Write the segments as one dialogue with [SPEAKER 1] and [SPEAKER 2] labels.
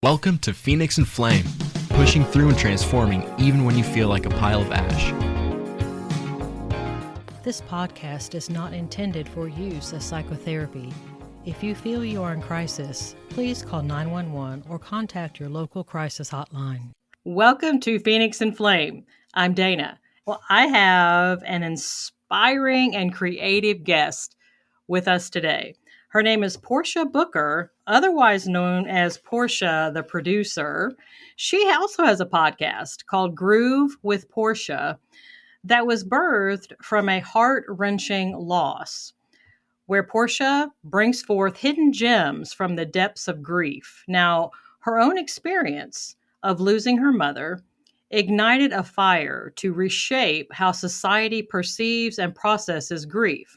[SPEAKER 1] Welcome to Phoenix and Flame, pushing through and transforming even when you feel like a pile of ash.
[SPEAKER 2] This podcast is not intended for use as psychotherapy. If you feel you are in crisis, please call 911 or contact your local crisis hotline.
[SPEAKER 3] Welcome to Phoenix and Flame. I'm Dana. Well, I have an inspiring and creative guest with us today. Her name is Portia Booker, otherwise known as Portia the Producer. She also has a podcast called Groove with Portia that was birthed from a heart-wrenching loss, where Portia brings forth hidden gems from the depths of grief. Now, her own experience of losing her mother ignited a fire to reshape how society perceives and processes grief.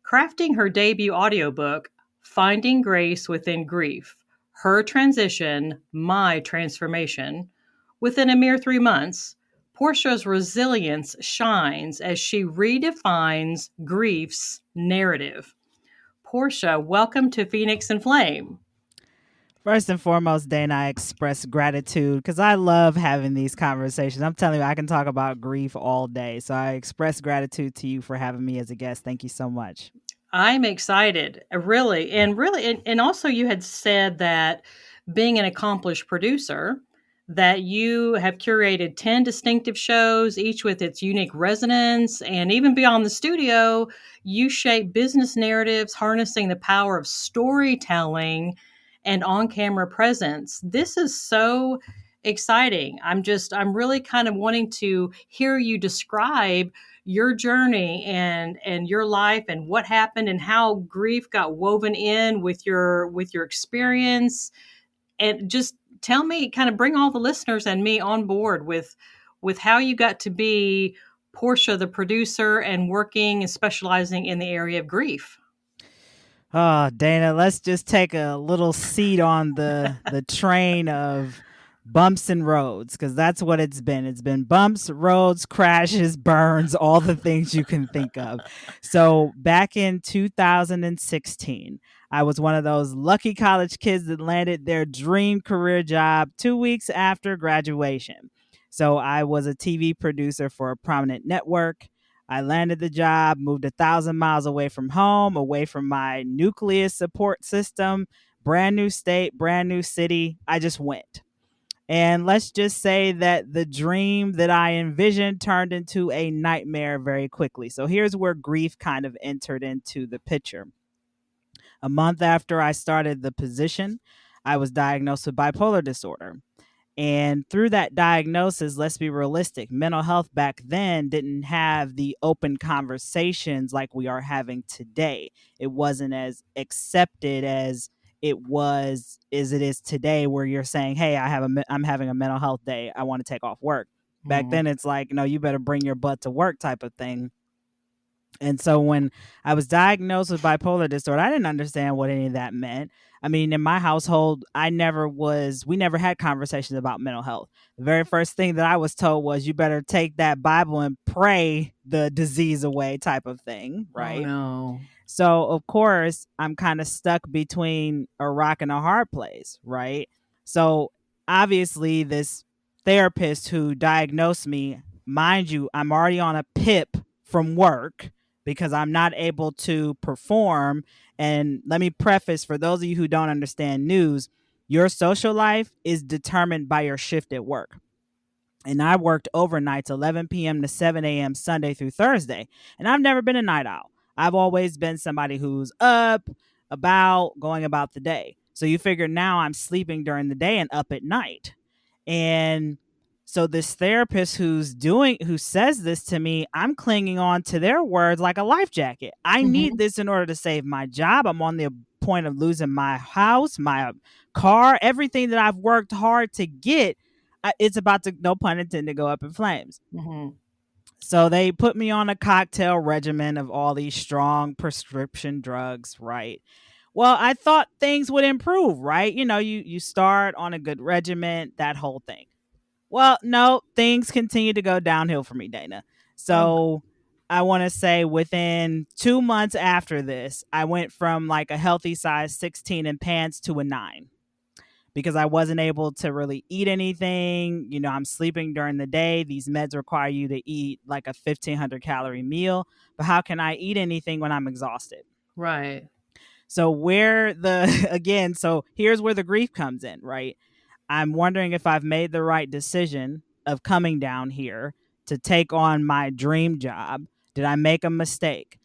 [SPEAKER 3] Crafting her debut audiobook, Finding Grace Within Grief, Her Transition, My Transformation, within a mere 3 months, Portia's resilience shines as she redefines grief's narrative. Portia, welcome to Phoenix and Flame.
[SPEAKER 4] First and foremost, Dana, I express gratitude because I love having these conversations. I'm telling you, I can talk about grief all day. So I express gratitude to you for having me as a guest. Thank you so much.
[SPEAKER 3] I'm excited, really. And also you had said that being an accomplished producer, that you have curated 10 distinctive shows, each with its unique resonance. And even beyond the studio, you shape business narratives, harnessing the power of storytelling and on-camera presence. This is so exciting. I'm really kind of wanting to hear you describe your journey and your life and what happened and how grief got woven in with your experience. And just tell me, kind of bring all the listeners and me on board with how you got to be Portia the Producer and working and specializing in the area of grief.
[SPEAKER 4] Oh, Dana, let's just take a little seat on the train of bumps and roads, because that's what it's been. It's been bumps, roads, crashes, burns, all the things you can think of. So back in 2016, I was one of those lucky college kids that landed their dream career job 2 weeks after graduation. So I was a TV producer for a prominent network. I landed the job, moved 1,000 miles away from home, away from my nucleus support system, brand new state, brand new city. I just went. And let's just say that the dream that I envisioned turned into a nightmare very quickly. So here's where grief kind of entered into the picture. A month after I started the position, I was diagnosed with bipolar disorder. And through that diagnosis, let's be realistic, mental health back then didn't have the open conversations like we are having today. It wasn't as accepted as it is today, where you're saying, hey, I'm having a mental health day, I want to take off work. Back then it's like, no, you better bring your butt to work type of thing. And so when I was diagnosed with bipolar disorder, I didn't understand what any of that meant. I mean, in my household, we never had conversations about mental health. The very first thing that I was told was, you better take that Bible and pray the disease away type of thing, right?
[SPEAKER 3] Oh, no.
[SPEAKER 4] So, of course, I'm kind of stuck between a rock and a hard place, right? So, obviously, this therapist who diagnosed me, mind you, I'm already on a PIP from work because I'm not able to perform. And let me preface, for those of you who don't understand news, your social life is determined by your shift at work. And I worked overnights, 11 p.m. to 7 a.m. Sunday through Thursday. And I've never been a night owl. I've always been somebody who's up, going about the day. So you figure now I'm sleeping during the day and up at night. And so this therapist who says this to me, I'm clinging on to their words like a life jacket. I need this in order to save my job. I'm on the point of losing my house, my car, everything that I've worked hard to get. It's about to, no pun intended, go up in flames. So they put me on a cocktail regimen of all these strong prescription drugs, right? Well, I thought things would improve, right? You know, you start on a good regimen, that whole thing. Well, no, things continue to go downhill for me, Dana. So I want to say within 2 months after this, I went from like a healthy size 16 in pants to a 9. because I wasn't able to really eat anything. I'm sleeping during the day. These meds require you to eat like a 1,500 calorie meal. But how can I eat anything when I'm exhausted?
[SPEAKER 3] Right.
[SPEAKER 4] So so here's where the grief comes in, right? I'm wondering if I've made the right decision of coming down here to take on my dream job. Did I make a mistake?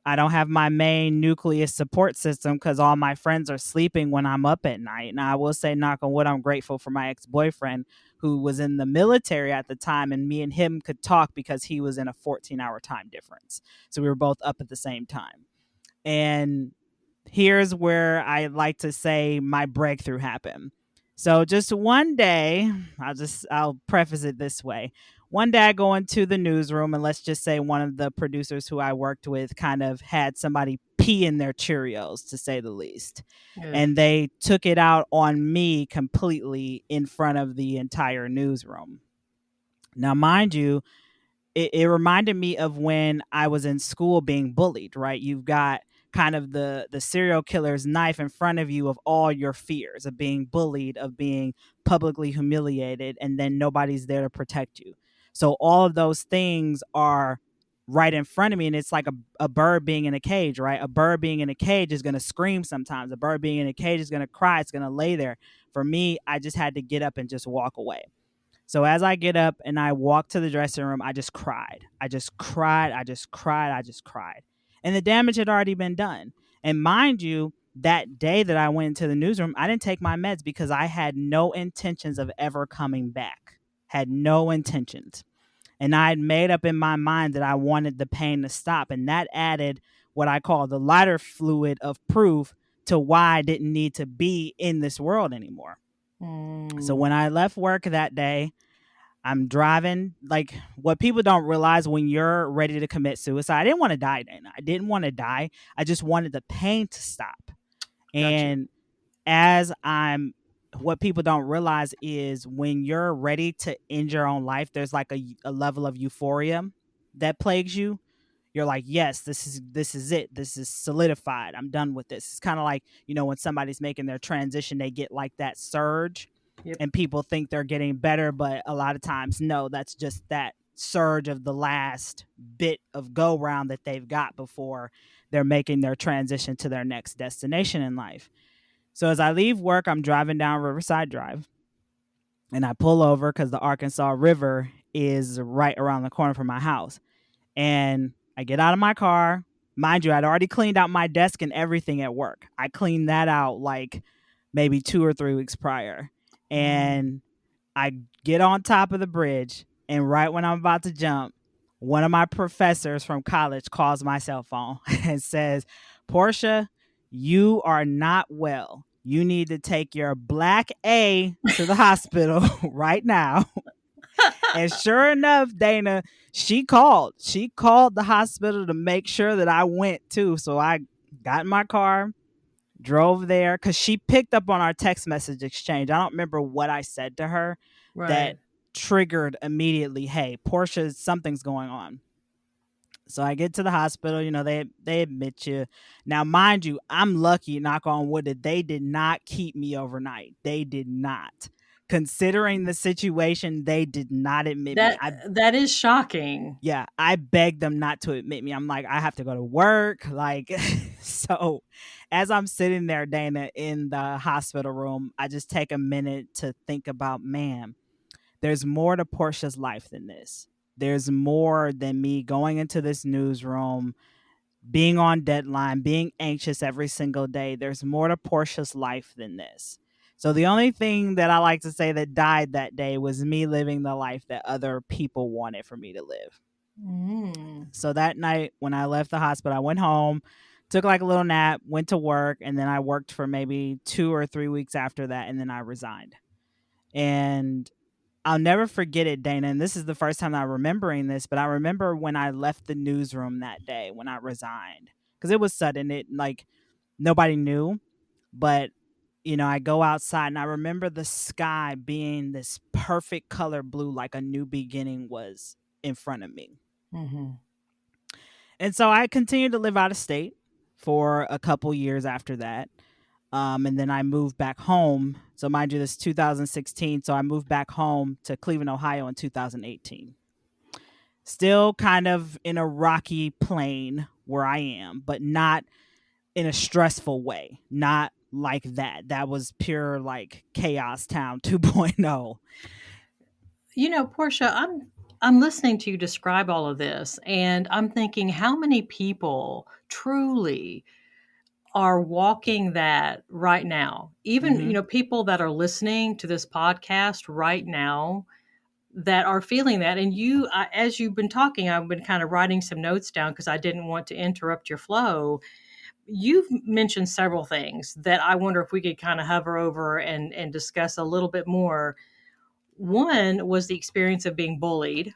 [SPEAKER 4] I don't have my main nucleus support system because all my friends are sleeping when I'm up at night. And I will say, knock on wood, I'm grateful for my ex-boyfriend who was in the military at the time, and me and him could talk because he was in a 14-hour time difference. So we were both up at the same time. And here's where I like to say my breakthrough happened. So just one day, I'll preface it this way. One day I go into the newsroom, and let's just say one of the producers who I worked with kind of had somebody pee in their Cheerios, to say the least.
[SPEAKER 3] Ugh.
[SPEAKER 4] And they took it out on me completely in front of the entire newsroom. Now, mind you, it reminded me of when I was in school being bullied, right? You've got kind of the serial killer's knife in front of you of all your fears of being bullied, of being publicly humiliated, and then nobody's there to protect you. So all of those things are right in front of me, and it's like a bird being in a cage, right? A bird being in a cage is going to scream sometimes. A bird being in a cage is going to cry. It's going to lay there. For me, I just had to get up and just walk away. So as I get up and I walk to the dressing room, I just cried. I just cried. I just cried. I just cried. And the damage had already been done. And mind you, that day that I went into the newsroom, I didn't take my meds because I had no intentions of ever coming back. Had no intentions. And I had made up in my mind that I wanted the pain to stop. And that added what I call the lighter fluid of proof to why I didn't need to be in this world anymore. So when I left work that day, I'm driving. Like, what people don't realize when you're ready to commit suicide, I didn't want to die, Dana. I didn't want to die. I just wanted the pain to stop. And what people don't realize is when you're ready to end your own life, there's like a level of euphoria that plagues you. You're like, yes, this is it. This is solidified. I'm done with this. It's kind of like, when somebody's making their transition, they get like that surge.
[SPEAKER 3] Yep.
[SPEAKER 4] And people think they're getting better, but a lot of times, no, that's just that surge of the last bit of go round that they've got before they're making their transition to their next destination in life. So as I leave work, I'm driving down Riverside Drive, and I pull over because the Arkansas River is right around the corner from my house. And I get out of my car. Mind you, I'd already cleaned out my desk and everything at work. I cleaned that out like maybe 2 or 3 weeks prior. And I get on top of the bridge, and right when I'm about to jump, one of my professors from college calls my cell phone and says, "Portia, you are not well. You need to take your black A to the hospital right now." And sure enough, Dana, she called the hospital to make sure that I went too. So I got in my car, drove there, because she picked up on our text message exchange. I don't remember what I said to her that triggered immediately, hey, Portia, something's going on. So I get to the hospital, they admit you. Now, mind you, I'm lucky, knock on wood, that they did not keep me overnight. They did not. Considering the situation, they did not admit me.
[SPEAKER 3] That is shocking.
[SPEAKER 4] Yeah, I begged them not to admit me. I'm like, I have to go to work. Like, so as I'm sitting there, Dana, in the hospital room, I just take a minute to think about, man, there's more to Portia's life than this. There's more than me going into this newsroom, being on deadline, being anxious every single day. There's more to Portia's life than this. So the only thing that I like to say that died that day was me living the life that other people wanted for me to live. So that night when I left the hospital, I went home, took like a little nap, went to work, and then I worked for maybe 2 or 3 weeks after that, and then I resigned. And I'll never forget it, Dana, and this is the first time I'm remembering this, but I remember when I left the newsroom that day, when I resigned, because it was sudden. It, like, nobody knew, but I go outside and I remember the sky being this perfect color blue, like a new beginning was in front of me. And so I continued to live out of state for a couple years after that. And then I moved back home. So mind you, this is 2016. So I moved back home to Cleveland, Ohio in 2018. Still kind of in a rocky plane where I am, but not in a stressful way. Not like that. That was pure like chaos town 2.0.
[SPEAKER 3] Portia, I'm listening to you describe all of this, and I'm thinking how many people truly are walking that right now. Even,
[SPEAKER 4] Mm-hmm.
[SPEAKER 3] people that are listening to this podcast right now that are feeling that. And as you've been talking, I've been kind of writing some notes down because I didn't want to interrupt your flow. You've mentioned several things that I wonder if we could kind of hover over and discuss a little bit more. One was the experience of being bullied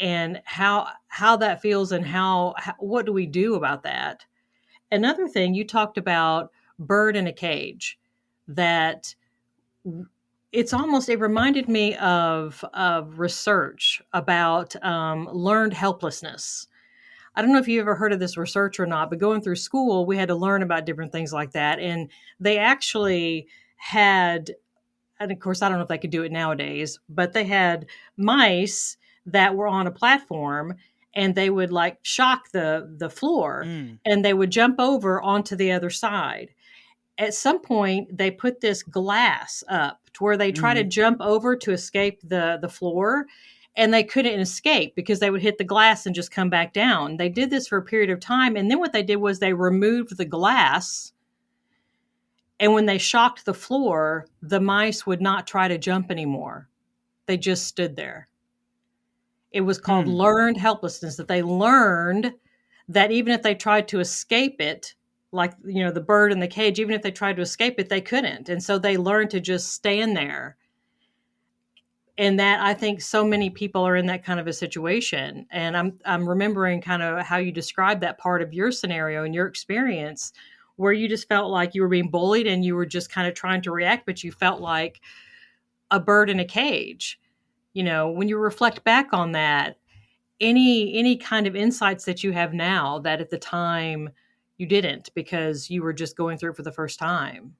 [SPEAKER 3] and how that feels and how what do we do about that. Another thing you talked about, bird in a cage, that it reminded me of research about learned helplessness. I don't know if you ever heard of this research or not, but going through school, we had to learn about different things like that. And they actually had, and of course, I don't know if they could do it nowadays, but they had mice that were on a platform and they would like shock the floor
[SPEAKER 4] Mm.
[SPEAKER 3] and they would jump over onto the other side. At some point, they put this glass up to where they try to
[SPEAKER 4] Mm-hmm.
[SPEAKER 3] jump over to escape the floor, and they couldn't escape because they would hit the glass and just come back down. They did this for a period of time, and then what they did was they removed the glass, and when they shocked the floor, the mice would not try to jump anymore. They just stood there. It was called
[SPEAKER 4] Hmm.
[SPEAKER 3] learned helplessness, that they learned that even if they tried to escape it, like, the bird in the cage, even if they tried to escape it, they couldn't. And so they learned to just stand there. And that, I think so many people are in that kind of a situation. And I'm remembering kind of how you described that part of your scenario and your experience where you just felt like you were being bullied and you were just kind of trying to react, but you felt like a bird in a cage. When you reflect back on that, any kind of insights that you have now that at the time you didn't because you were just going through it for the first time?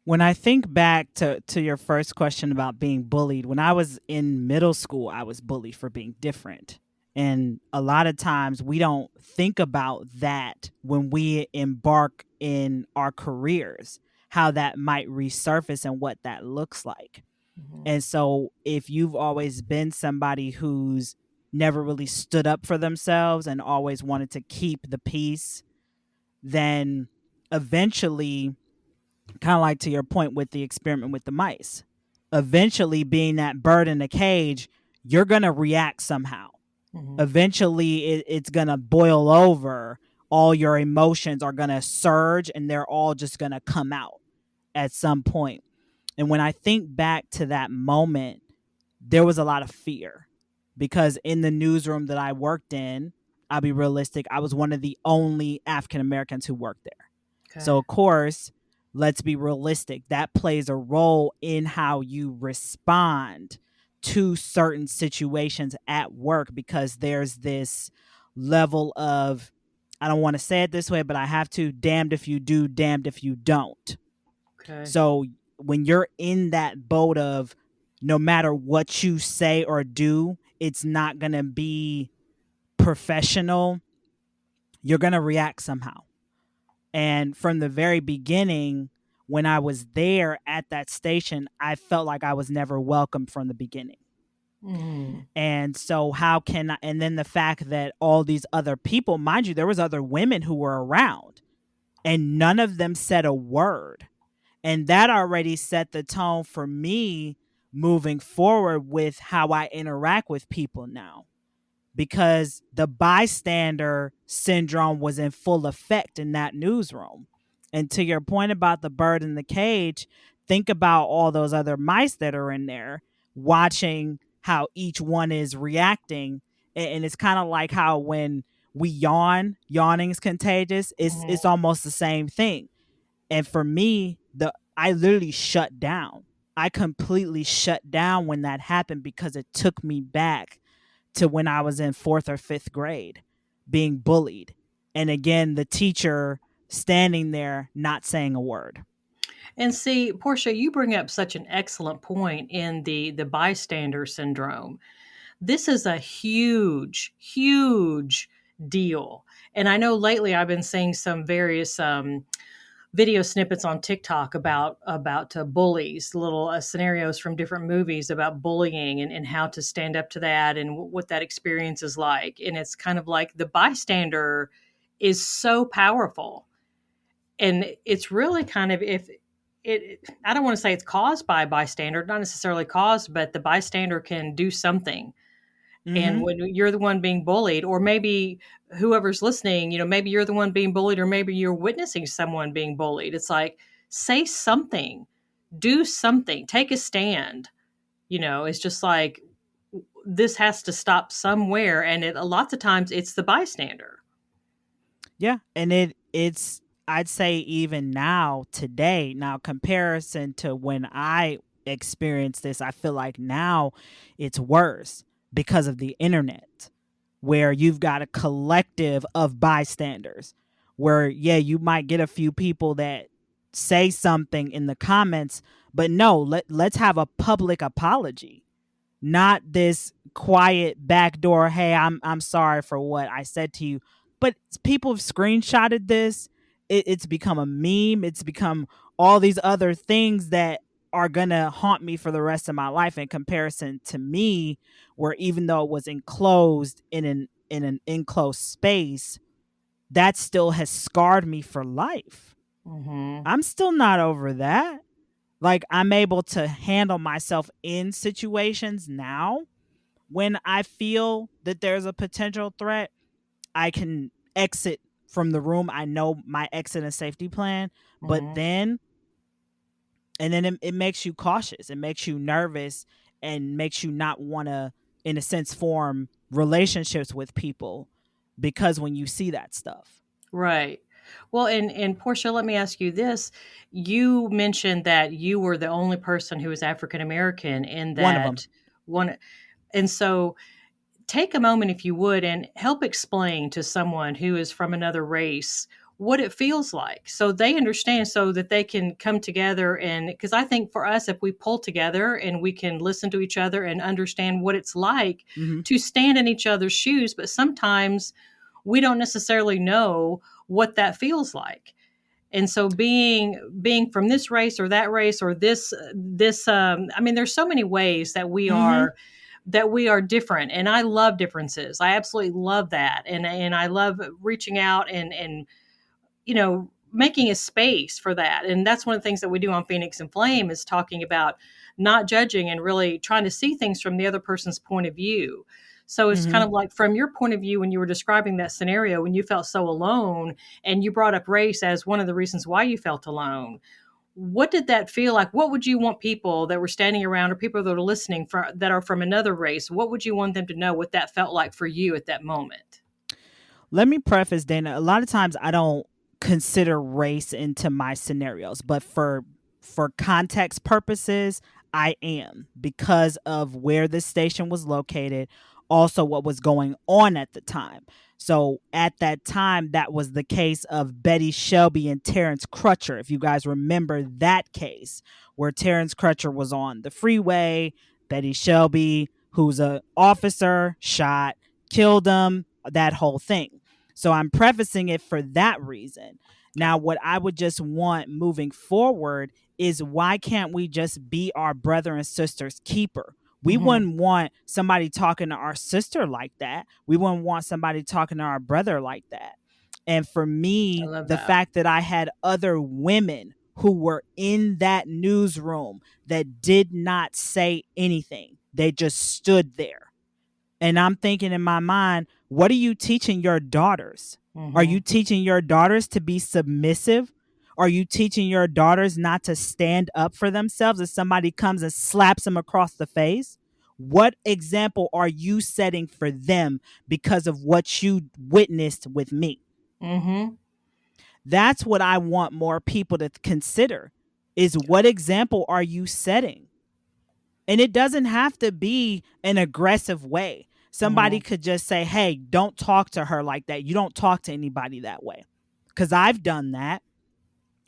[SPEAKER 4] When I think back to your first question about being bullied, when I was in middle school, I was bullied for being different. And a lot of times we don't think about that when we embark in our careers, how that might resurface and what that looks like.
[SPEAKER 3] Mhm.
[SPEAKER 4] And so if you've always been somebody who's never really stood up for themselves and always wanted to keep the peace, then eventually, kind of like to your point with the experiment with the mice, eventually being that bird in the cage, you're going to react somehow.
[SPEAKER 3] Mhm.
[SPEAKER 4] Eventually it's going to boil over. All your emotions are going to surge and they're all just going to come out at some point. And when I think back to that moment, there was a lot of fear because in the newsroom that I worked in, I'll be realistic, I was one of the only African Americans who worked there. So,
[SPEAKER 3] Okay.
[SPEAKER 4] of course, let's be realistic. That plays a role in how you respond to certain situations at work because there's this level of, I don't want to say it this way, but I have to, damned if you do, damned if you don't.
[SPEAKER 3] Okay.
[SPEAKER 4] So when you're in that boat of no matter what you say or do, it's not going to be professional, you're going to react somehow. And from the very beginning, when I was there at that station, I felt like I was never welcome from the beginning.
[SPEAKER 3] Mm.
[SPEAKER 4] And so how can I, and then the fact that all these other people, mind you, there was other women who were around and none of them said a word. And that already set the tone for me moving forward with how I interact with people now. Because the bystander syndrome was in full effect in that newsroom. And to your point about the bird in the cage, think about all those other mice that are in there watching how each one is reacting. And it's kind of like how when we yawn, yawning is contagious. It's
[SPEAKER 3] Mhm.
[SPEAKER 4] almost the same thing. And for me, I literally shut down. I completely shut down when that happened because it took me back to when I was in 4th or 5th grade being bullied. And again, the teacher standing there not saying a word.
[SPEAKER 3] And see, Portia, you bring up such an excellent point in the bystander syndrome. This is a huge, huge deal. And I know lately I've been seeing some various video snippets on TikTok about bullies, little scenarios from different movies about bullying and how to stand up to that and what that experience is like. And it's kind of like the bystander is so powerful. And it's really kind of if it I don't want to say it's caused by a bystander, not necessarily caused, but the bystander can do something. And
[SPEAKER 4] Mm-hmm.
[SPEAKER 3] when you're the one being bullied, or maybe whoever's listening, maybe you're the one being bullied, or maybe you're witnessing someone being bullied. It's like, say something, do something, take a stand. It's just like this has to stop somewhere. And a lots of times it's the bystander.
[SPEAKER 4] Yeah, and it's I'd say even now today, now comparison to when I experienced this, I feel like now it's worse because of the internet, where you've got a collective of bystanders, where yeah, you might get a few people that say something in the comments, but no, let's have a public apology, not this quiet backdoor, hey, I'm sorry for what I said to you. But people have screenshotted this. It's become a meme. It's become all these other things that are gonna haunt me for the rest of my life, in comparison to me, where even though it was enclosed in an enclosed space, that still has scarred me for life.
[SPEAKER 3] Mm-hmm.
[SPEAKER 4] I'm still not over that. Like, I'm able to handle myself in situations now. When I feel that there's a potential threat, I can exit from the room. I know my exit and safety plan, but
[SPEAKER 3] Mm-hmm.
[SPEAKER 4] then it makes you cautious. It makes you nervous and makes you not want to, in a sense, form relationships with people, because when you see that stuff.
[SPEAKER 3] Right. Well, and Portia, let me ask you this. You mentioned that you were the only person who was African American in
[SPEAKER 4] One of them.
[SPEAKER 3] that one. And so take a moment, if you would, and help explain to someone who is from another race what it feels like so they understand, so that they can come together. And because I think for us, if we pull together and we can listen to each other and understand what it's like
[SPEAKER 4] Mm-hmm.
[SPEAKER 3] to stand in each other's shoes, but sometimes we don't necessarily know what that feels like. And so being from this race or that race or this I mean, there's so many ways that
[SPEAKER 4] Mm-hmm.
[SPEAKER 3] we are different, and I love differences. I absolutely love that, and I love reaching out and making a space for that. And that's one of the things that we do on Phoenix and Flame, is talking about not judging and really trying to see things from the other person's point of view. So it's kind
[SPEAKER 4] Mm-hmm.
[SPEAKER 3] of like, from your point of view, when you were describing that scenario, when you felt so alone, and you brought up race as one of the reasons why you felt alone, what did that feel like? What would you want people that were standing around, or people that are listening that are from another race, what would you want them to know what that felt like for you at that moment?
[SPEAKER 4] Let me preface, Dana. A lot of times I don't consider race into my scenarios, but for context purposes, I am, because of where this station was located, also what was going on at the time. So at that time, that was the case of Betty Shelby and Terrence Crutcher. If you guys remember that case, where Terrence Crutcher was on the freeway, Betty Shelby, who's a officer, shot, killed him, that whole thing. So I'm prefacing it for that reason. Now, what I would just want moving forward is, why can't we just be our brother and sister's keeper? We
[SPEAKER 3] Mm-hmm.
[SPEAKER 4] wouldn't want somebody talking to our sister like that. We wouldn't want somebody talking to our brother like that. And for
[SPEAKER 3] I
[SPEAKER 4] me,
[SPEAKER 3] love
[SPEAKER 4] the
[SPEAKER 3] that.
[SPEAKER 4] fact that I had other women who were in that newsroom that did not say anything, they just stood there. And I'm thinking in my mind, what are you teaching your daughters? Are
[SPEAKER 3] Mm-hmm.
[SPEAKER 4] you teaching your daughters to be submissive? Are you teaching your daughters not to stand up for themselves if somebody comes and slaps them across the face? What example are you setting for them because of what you witnessed with me?
[SPEAKER 3] Mm-hmm.
[SPEAKER 4] That's what I want more people to consider, is what example are you setting? And it doesn't have to be an aggressive way.
[SPEAKER 3] Mm-hmm.
[SPEAKER 4] Somebody could just say, hey, don't talk to her like that. You don't talk to anybody that way. because I've done that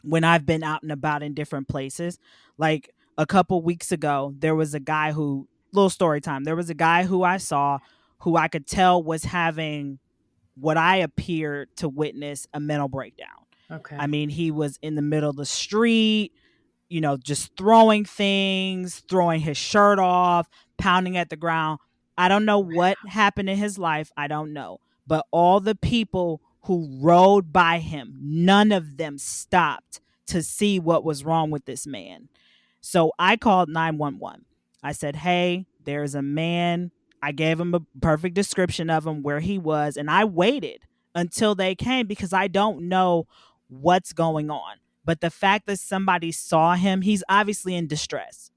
[SPEAKER 4] when I've been out and about in different places. Like a couple weeks ago, there was a guy who, little story time, there was a guy who I saw who I could tell was having what I appeared to witness a mental breakdown. I
[SPEAKER 3] Okay.
[SPEAKER 4] mean, he was in the middle of the street, just throwing things, throwing his shirt off, pounding at the ground. I don't know what happened in his life. I don't know. But all the people who rode by him, none of them stopped to see what was wrong with this man. So I called 911. I said, hey, there's a man. I gave him a perfect description of him, where he was, and I waited until they came because I don't know what's going on. But the fact that somebody saw him, he's obviously in distress.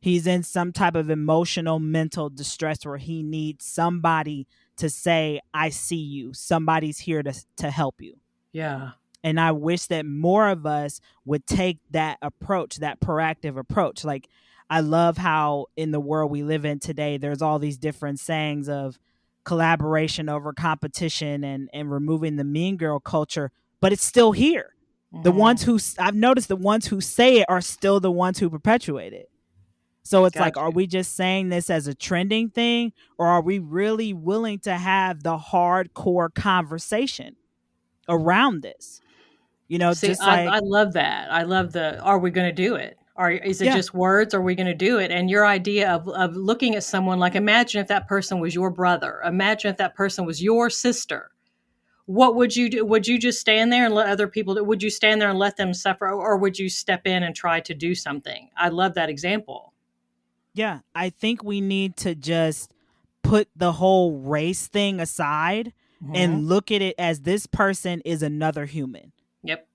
[SPEAKER 4] He's in some type of emotional, mental distress where he needs somebody to say, I see you. Somebody's here to help you.
[SPEAKER 3] Yeah.
[SPEAKER 4] And I wish that more of us would take that approach, that proactive approach. Like, I love how in the world we live in today, there's all these different sayings of collaboration over competition and removing the mean girl culture, but it's still here. The ones who, I've noticed, the ones who say it are still the ones who perpetuate it. So it's like, are
[SPEAKER 3] Gotcha.
[SPEAKER 4] we just saying this as a trending thing, or are we really willing to have the hardcore conversation around this?
[SPEAKER 3] See,
[SPEAKER 4] Just like,
[SPEAKER 3] I love that. I love the, are we going to do it? Is it
[SPEAKER 4] yeah,
[SPEAKER 3] just words? Or are we going to do it? And your idea of looking at someone, like, imagine if that person was your brother. Imagine if that person was your sister. What would you do? Would you just stand there and let other people do? Would you stand there and let them suffer? Or would you step in and try to do something? I love that example.
[SPEAKER 4] yeah, I think we need to just put the whole race thing aside
[SPEAKER 3] Hmm.
[SPEAKER 4] and look at it as this person is another human.
[SPEAKER 3] Yep.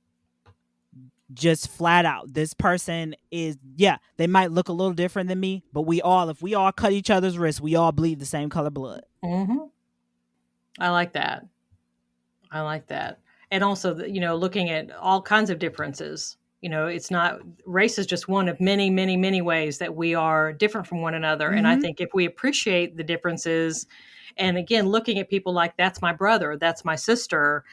[SPEAKER 4] Just flat out, this person is, yeah, they might look a little different than me, but if we all cut each other's wrists, we all bleed the same color blood.
[SPEAKER 3] Hmm. I like that. I like that. And also, looking at all kinds of differences. It's not, race is just one of many, many, many ways that we are different from one another. And I
[SPEAKER 4] Mm-hmm.
[SPEAKER 3] think if we appreciate the differences, and again, looking at people like, that's my brother, that's my sister,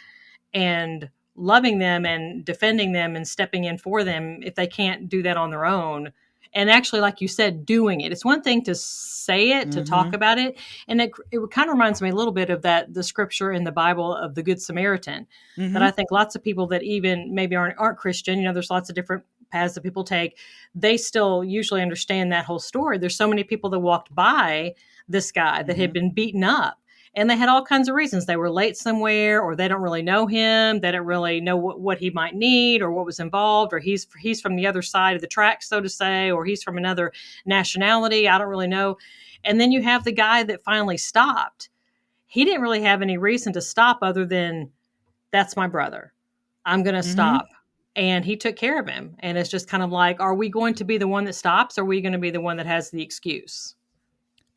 [SPEAKER 3] and loving them and defending them and stepping in for them if they can't do that on their own. And actually, like you said, doing it. It's one thing to say it, to talk
[SPEAKER 4] Mm-hmm.
[SPEAKER 3] about it. And it kind of reminds me a little bit of the scripture in the Bible of the Good Samaritan, that
[SPEAKER 4] Mm-hmm.
[SPEAKER 3] I think lots of people that even maybe aren't Christian, there's lots of different paths that people take. They still usually understand that whole story. There's so many people that walked by this guy that
[SPEAKER 4] Mm-hmm.
[SPEAKER 3] had been beaten up, and they had all kinds of reasons. They were late somewhere, or they don't really know him. They don't really know what he might need or what was involved, or he's from the other side of the tracks, so to say, or he's from another nationality. I don't really know. And then you have the guy that finally stopped. He didn't really have any reason to stop other than, that's my brother. I'm going to
[SPEAKER 4] Mm-hmm.
[SPEAKER 3] stop. And he took care of him. And it's just kind of like, are we going to be the one that stops? Or are we going to be the one that has the excuse?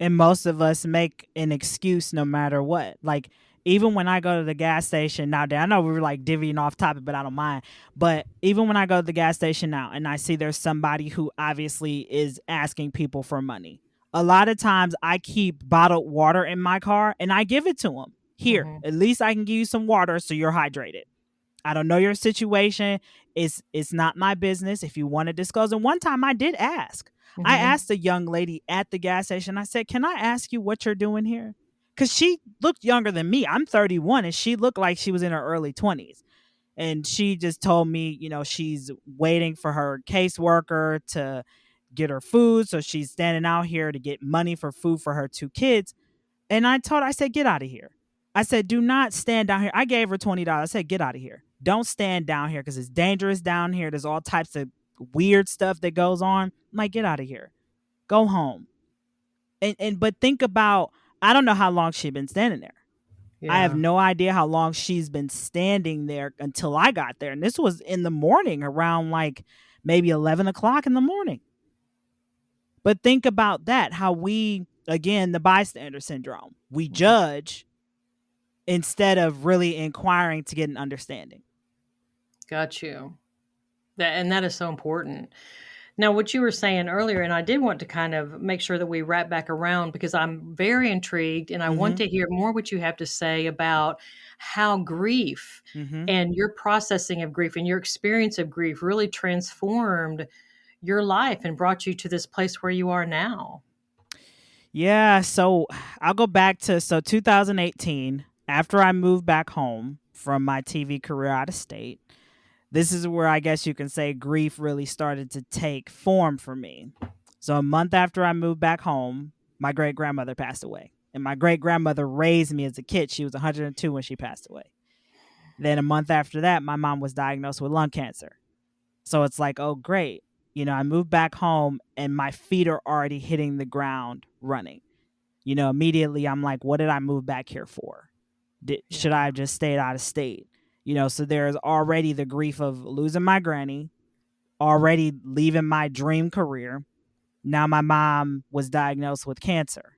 [SPEAKER 4] And most of us make an excuse no matter what. Like, even when I go to the gas station now, I know we were like divvying off topic, but I don't mind. But even when I go to the gas station now and I see there's somebody who obviously is asking people for money, a lot of times I keep bottled water in my car and I give it to them. Here,
[SPEAKER 3] Mm-hmm.
[SPEAKER 4] at least I can give you some water so you're hydrated. I don't know your situation. It's not my business if you want to disclose. And one time I did ask. I
[SPEAKER 3] Mm-hmm.
[SPEAKER 4] asked a young lady at the gas station. I said, "Can I ask you what you're doing here?" Because she looked younger than me. I'm 31, and she looked like she was in her early 20s. And she just told me, she's waiting for her caseworker to get her food, so she's standing out here to get money for food for her 2 kids. And I told her, I said, get out of here. I said, do not stand down here. I gave her $20. I said, get out of here. Don't stand down here because it's dangerous down here. There's all types of weird stuff that goes on. I'm like, get out of here. Go home. But think about, I don't know how long she'd been standing there. I have
[SPEAKER 3] Yeah.
[SPEAKER 4] no idea how long she's been standing there until I got there. And this was in the morning, around like maybe 11 o'clock in the morning. But think about that, how we, again, the bystander syndrome, we judge instead of really inquiring to get an understanding.
[SPEAKER 3] Got you. That is so important. Now, what you were saying earlier, and I did want to kind of make sure that we wrap back around because I'm very intrigued and I want
[SPEAKER 4] Mm-hmm.
[SPEAKER 3] to hear more what you have to say about how grief
[SPEAKER 4] Mm-hmm.
[SPEAKER 3] and your processing of grief and your experience of grief really transformed your life and brought you to this place where you are now.
[SPEAKER 4] Yeah, so I'll go back to 2018, after I moved back home from my TV career out of state. This is where I guess you can say grief really started to take form for me. So a month after I moved back home, my great grandmother passed away. And my great grandmother raised me as a kid. She was 102 when she passed away. Then a month after that, my mom was diagnosed with lung cancer. So it's like, oh, great. I moved back home and my feet are already hitting the ground running. Immediately I'm like, what did I move back here for? Should I have just stayed out of state? So there's already the grief of losing my granny, already leaving my dream career. Now my mom was diagnosed with cancer.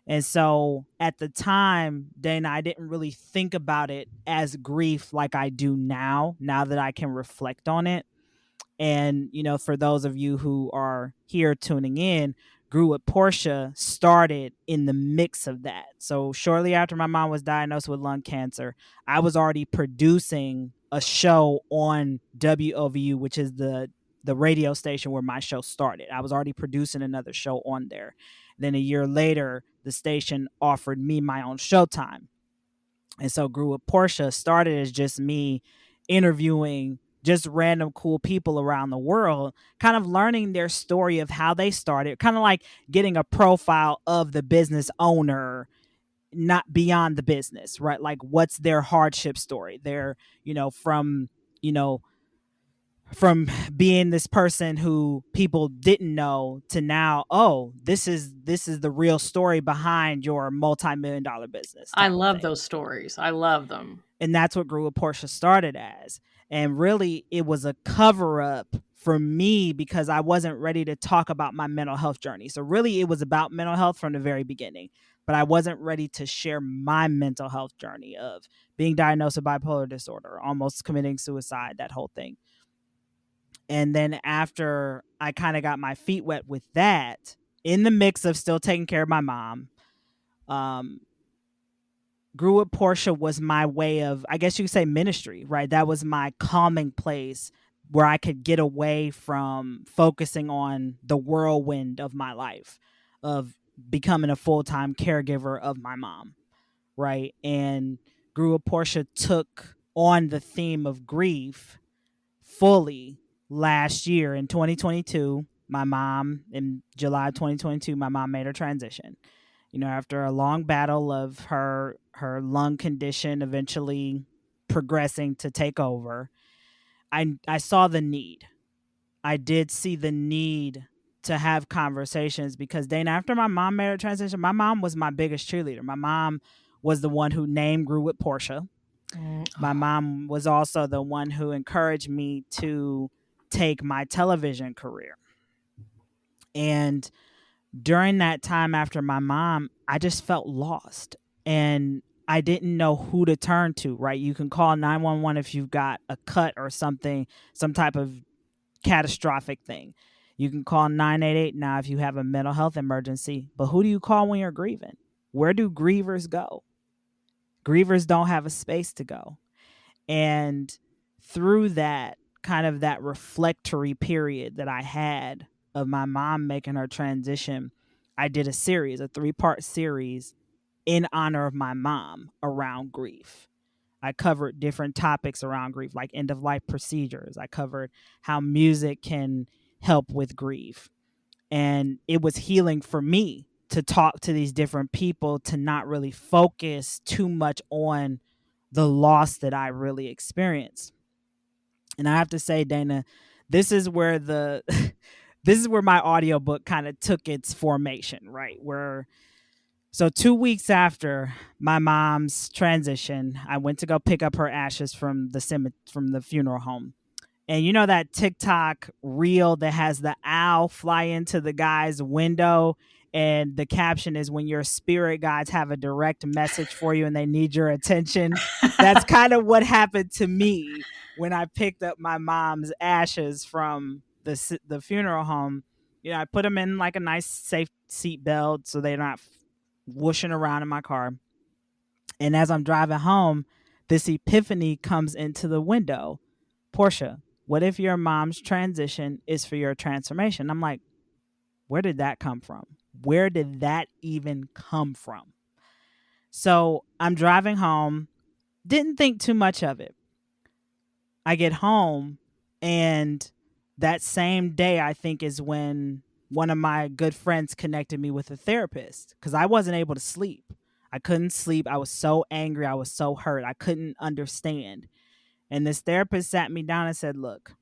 [SPEAKER 4] And so at the time, Dana, I didn't really think about it as grief like I do now that I can reflect on it. And, for those of you who are here tuning in, Grew with Portia started in the mix of that. So shortly after my mom was diagnosed with lung cancer, I was already producing a show on WOVU, which is the radio station where my show started. I was already producing another show on there. Then a year later, the station offered me my own showtime. And so Grew with Portia started as just me interviewing just random cool people around the world, kind of learning their story of how they started, kind of like getting a profile of the business owner, not beyond the business, right? Like what's their hardship story? They're, from being this person who people didn't know to now, oh, this is the real story behind your multi-million-dollar business
[SPEAKER 3] I
[SPEAKER 4] type of
[SPEAKER 3] love
[SPEAKER 4] thing.
[SPEAKER 3] those stories. I love them.
[SPEAKER 4] And that's what Grew with Portia started as. And really, it was a cover up for me because I wasn't ready to talk about my mental health journey. So really, it was about mental health from the very beginning, but I wasn't ready to share my mental health journey of being diagnosed with bipolar disorder, almost committing suicide, that whole thing. And then after I kind of got my feet wet with that, in the mix of still taking care of my mom, Grew with Portia was my way of, I guess you could say, ministry, right? That was my calming place where I could get away from focusing on the whirlwind of my life, of becoming a full-time caregiver of my mom, right? And Grew with Portia took on the theme of grief fully last year in 2022. My mom, in July 2022, my mom made her transition. After a long battle of her lung condition eventually progressing to take over, I saw the need. I did see the need to have conversations because, Dana, after my mom made her transition, my mom was my biggest cheerleader. My mom was the one who named Grew with Portia. My mom was also the one who encouraged me to take my television career. And during that time after my mom, I just felt lost and I didn't know who to turn to, right? You can call 911 if you've got a cut or something, some type of catastrophic thing. You can call 988 now if you have a mental health emergency. But who do you call when you're grieving? Where do grievers go? Grievers don't have a space to go. And through that kind of that reflectory period that I had of my mom making her transition, I did a 3-part series in honor of my mom around grief. I covered different topics around grief, like end of life procedures. I covered how music can help with grief. And it was healing for me to talk to these different people, to not really focus too much on the loss that I really experienced. And I have to say, Dana, this is where this is where my audiobook kind of took its formation, right? So 2 weeks after my mom's transition, I went to go pick up her ashes from the funeral home. And you know that TikTok reel that has the owl fly into the guy's window and the caption is, when your spirit guides have a direct message for you and they need your attention? That's kind of what happened to me when I picked up my mom's ashes from the funeral home, I put them in like a nice safe seat belt so they're not whooshing around in my car. And as I'm driving home, this epiphany comes into the window. Portia, what if your mom's transition is for your transformation? I'm like, where did that come from? Where did that even come from? So I'm driving home, didn't think too much of it. I get home, and that same day, I think, is when one of my good friends connected me with a therapist because I wasn't able to sleep. I couldn't sleep. I was so angry. I was so hurt. I couldn't understand. And this therapist sat me down and said, look,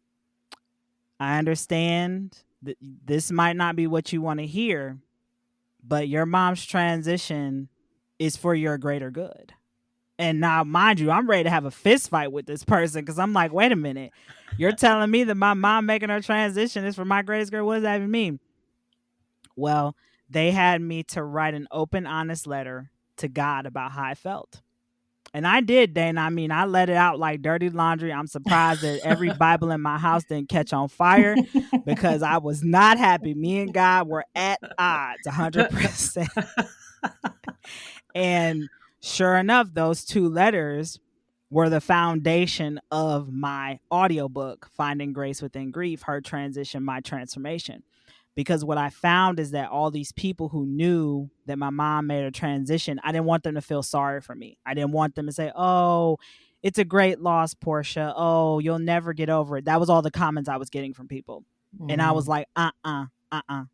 [SPEAKER 4] I understand that this might not be what you want to hear, but your mom's transition is for your greater good. And now, mind you, I'm ready to have a fist fight with this person because I'm like, wait a minute. You're telling me that my mom making her transition is for my greatest good? What does that even mean? Well, they had me to write an open, honest letter to God about how I felt. And I did, Dana. I mean, I let it out like dirty laundry. I'm surprised that every Bible in my house didn't catch on fire because I was not happy. Me and God were at odds 100%. And sure enough, those 2 letters were the foundation of my audiobook, Finding Grace Within Grief, Her Transition, My Transformation. Because what I found is that all these people who knew that my mom made a transition, I didn't want them to feel sorry for me. I didn't want them to say, oh, it's a great loss, Portia. Oh, you'll never get over it. That was all the comments I was getting from people. And I was like, I'm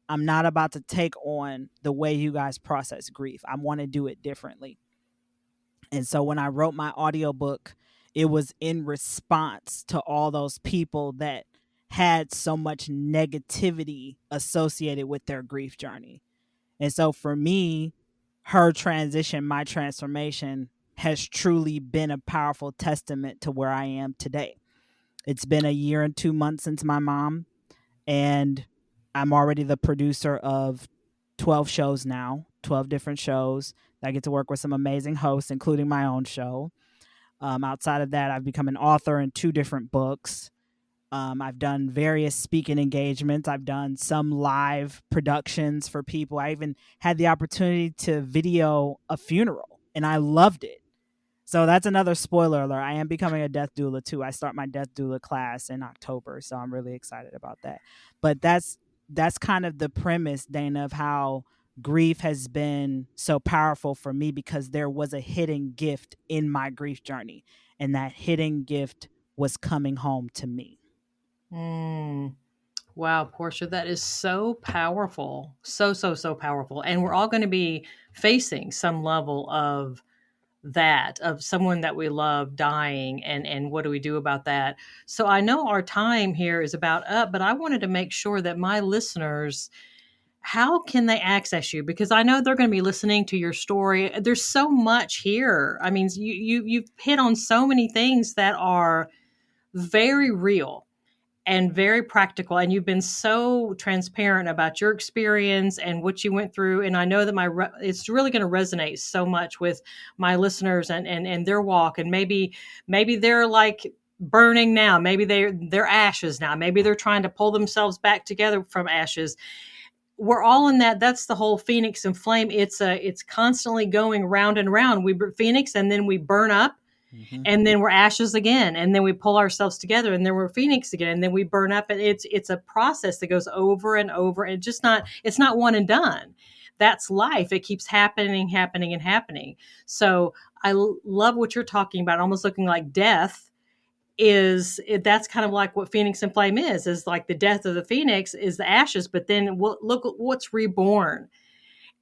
[SPEAKER 4] not about to take on the way you guys process grief. I want to do it differently. And so when I wrote my audiobook, it was in response to all those people that had so much negativity associated with their grief journey. And so for me, her transition, my transformation, has truly been a powerful testament to where I am today. It's been a year and 2 months since my mom, and I'm already the producer of 12 shows now, 12 different shows. I get to work with some amazing hosts, including my own show. Outside of that, I've become an author in 2 different books. I've done various speaking engagements. I've done some live productions for people. I even had the opportunity to video a funeral, and I loved it. So that's another spoiler alert. I am becoming a death doula too. I start my death doula class in October, so I'm really excited about that. But that's kind of the premise, Dana, of how grief has been so powerful for me, because there was a hidden gift in my grief journey, and that hidden gift was coming home to me.
[SPEAKER 3] Wow, Portia, that is so powerful. So powerful. And we're all going to be facing some level of that, of someone that we love dying, and what do we do about that? So I know our time here is about up, but I wanted to make sure that my listeners, how can they access you? Because I know they're going to be listening to your story. There's so much here. I mean, you've hit on so many things that are very real and very practical, and you've been so transparent about your experience and what you went through. And I know that it's really going to resonate so much with my listeners and their walk. And maybe they're like burning now. Maybe they're ashes now. Maybe they're trying to pull themselves back together from ashes. We're all in that. That's the whole phoenix and flame. It's constantly going round and round. We phoenix, and then we burn up. Mm-hmm. And then we're ashes again, and then we pull ourselves together, and then we're phoenix again, and then we burn up. And it's a process that goes over and over, and it's not one and done. That's life. It keeps happening. So I love what you're talking about, almost looking like death. That's kind of like what phoenix and flame is like the death of the phoenix is the ashes, but then look at what's reborn.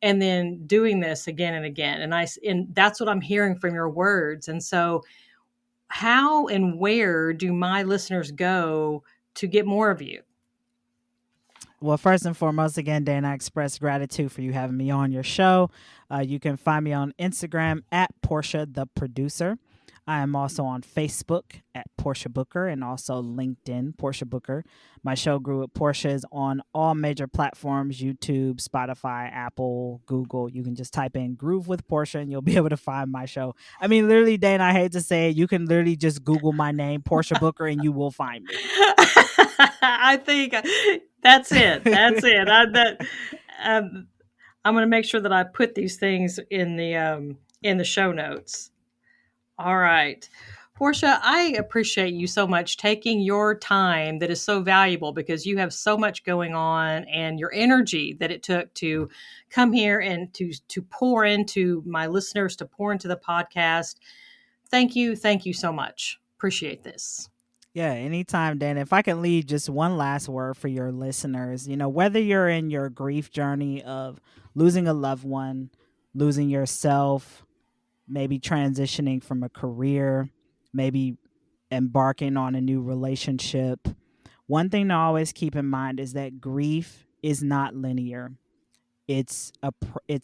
[SPEAKER 3] And then doing this again and again. And that's what I'm hearing from your words. And so how and where do my listeners go to get more of you?
[SPEAKER 4] Well, first and foremost, again, Dana, I express gratitude for you having me on your show. You can find me on Instagram at Portia the Producer. I am also on Facebook at Portia Booker, and also LinkedIn, Portia Booker. My show, Grew with Portia, is on all major platforms: YouTube, Spotify, Apple, Google. You can just type in Groove with Portia and you'll be able to find my show. I mean, literally, Dana, I hate to say it, you can literally just Google my name, Portia Booker, and you will find me.
[SPEAKER 3] I think that's it. That's it. Um, I'm going to make sure that I put these things in the show notes. All right. Portia, I appreciate you so much taking your time that is so valuable because you have so much going on and your energy that it took to come here and to pour into my listeners, to pour into the podcast. Thank you. Thank you so much. Appreciate this.
[SPEAKER 4] Yeah, anytime, Dan. If I can leave just one last word for your listeners, whether you're in your grief journey of losing a loved one, losing yourself, maybe transitioning from a career, maybe embarking on a new relationship, one thing to always keep in mind is that grief is not linear. It's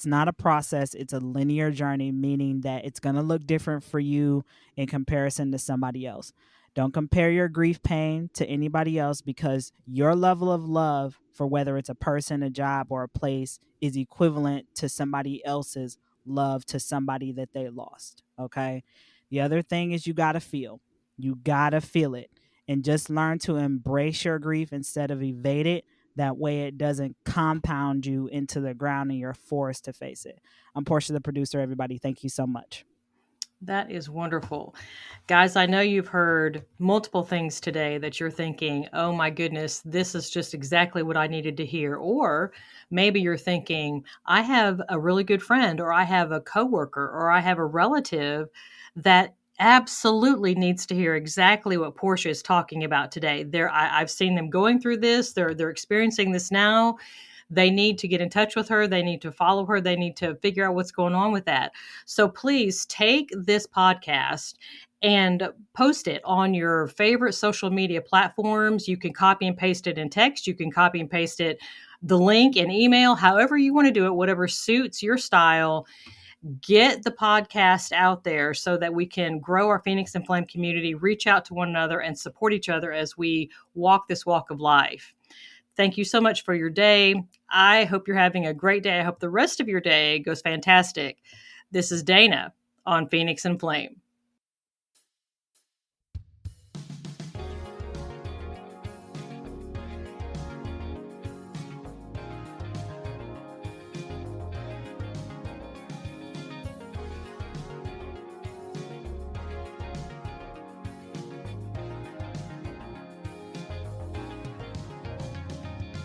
[SPEAKER 4] not a process, it's a linear journey, meaning that it's going to look different for you in comparison to somebody else. Don't compare your grief pain to anybody else, because your level of love for whether it's a person, a job, or a place is equivalent to somebody else's love to somebody that they lost. Okay. The other thing is you got to feel it, and just learn to embrace your grief instead of evade it. That way it doesn't compound you into the ground and you're forced to face it. I'm Portia the Producer, everybody. Thank you so much.
[SPEAKER 3] That is wonderful. Guys, I know you've heard multiple things today that you're thinking, oh my goodness, this is just exactly what I needed to hear. Or maybe you're thinking, I have a really good friend, or I have a coworker, or I have a relative that absolutely needs to hear exactly what Portia is talking about today. I've seen them going through this. They're experiencing this now. They need to get in touch with her. They need to follow her. They need to figure out what's going on with that. So please take this podcast and post it on your favorite social media platforms. You can copy and paste it in text. You can copy and paste it, the link in email, however you want to do it, whatever suits your style. Get the podcast out there so that we can grow our Phoenix and Flame community, reach out to one another, and support each other as we walk this walk of life. Thank you so much for your day. I hope you're having a great day. I hope the rest of your day goes fantastic. This is Dana on Phoenix and Flame.